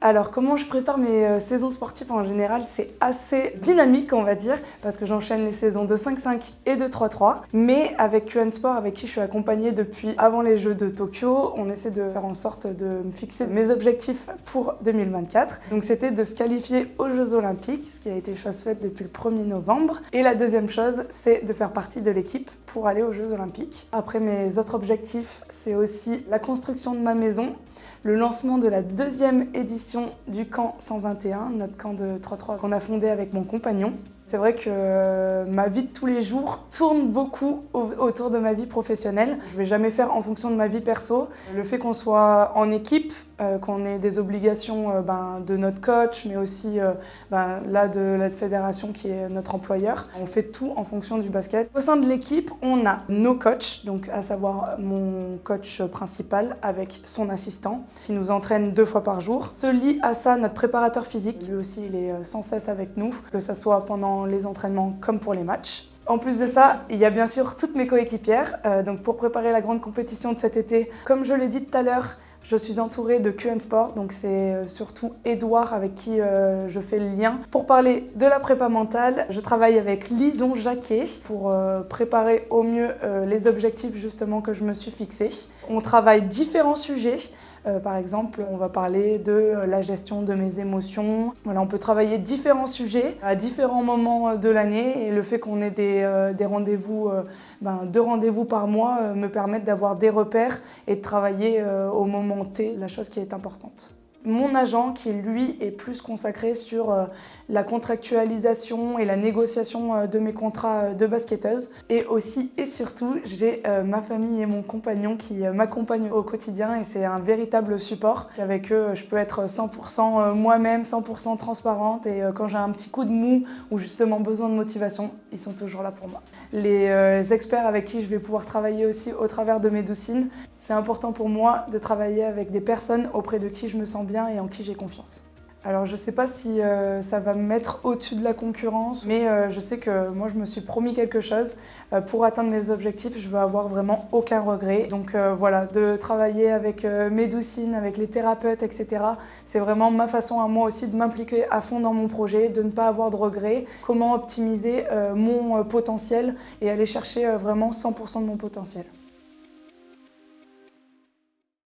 Alors, comment je prépare mes saisons sportives en général, c'est assez dynamique, on va dire, parce que j'enchaîne les saisons de 5-5 et de 3-3. Mais avec QN Sport, avec qui je suis accompagnée depuis avant les Jeux de Tokyo, on essaie de faire en sorte de me fixer mes objectifs pour 2024. Donc, c'était de se qualifier aux Jeux Olympiques, ce qui a été chose faite depuis le 1er novembre. Et la deuxième chose, c'est de faire partie de l'équipe pour aller aux Jeux Olympiques. Après, mes autres objectifs, c'est aussi la construction de ma maison, le lancement de la deuxième édition du camp 121, notre camp de 3-3 qu'on a fondé avec mon compagnon. C'est vrai que ma vie de tous les jours tourne beaucoup autour de ma vie professionnelle. Je ne vais jamais faire en fonction de ma vie perso. Le fait qu'on soit en équipe, qu'on ait des obligations de notre coach, mais aussi là de la fédération qui est notre employeur. On fait tout en fonction du basket. Au sein de l'équipe, on a nos coachs, donc à savoir mon coach principal avec son assistant, qui nous entraîne 2 fois par jour. Se lie à ça notre préparateur physique, lui aussi il est sans cesse avec nous, que ce soit pendant les entraînements comme pour les matchs. En plus de ça, il y a bien sûr toutes mes coéquipières. Donc pour préparer la grande compétition de cet été, comme je l'ai dit tout à l'heure, je suis entourée de QN Sport, donc c'est surtout Edouard avec qui je fais le lien. Pour parler de la prépa mentale, je travaille avec Lison Jacquet pour préparer au mieux les objectifs justement que je me suis fixés. On travaille différents sujets. Par exemple, on va parler de la gestion de mes émotions. Voilà, on peut travailler différents sujets à différents moments de l'année et le fait qu'on ait des rendez-vous, 2 rendez-vous par mois me permettent d'avoir des repères et de travailler au moment T, la chose qui est importante. Mon agent, qui lui est plus consacré sur la contractualisation et la négociation de mes contrats de basketteuse. Et aussi et surtout, j'ai ma famille et mon compagnon qui m'accompagnent au quotidien et c'est un véritable support. Avec eux, je peux être 100% moi-même, 100% transparente et quand j'ai un petit coup de mou ou justement besoin de motivation, ils sont toujours là pour moi. Les experts avec qui je vais pouvoir travailler aussi au travers de Medoucine, c'est important pour moi de travailler avec des personnes auprès de qui je me sens bien et en qui j'ai confiance. Alors je sais pas si ça va me mettre au-dessus de la concurrence, mais je sais que moi je me suis promis quelque chose. Pour atteindre mes objectifs, je veux avoir vraiment aucun regret. Donc voilà, de travailler avec Medoucine, avec les thérapeutes, etc. C'est vraiment ma façon à moi aussi de m'impliquer à fond dans mon projet, de ne pas avoir de regrets. Comment optimiser mon potentiel et aller chercher vraiment 100% de mon potentiel.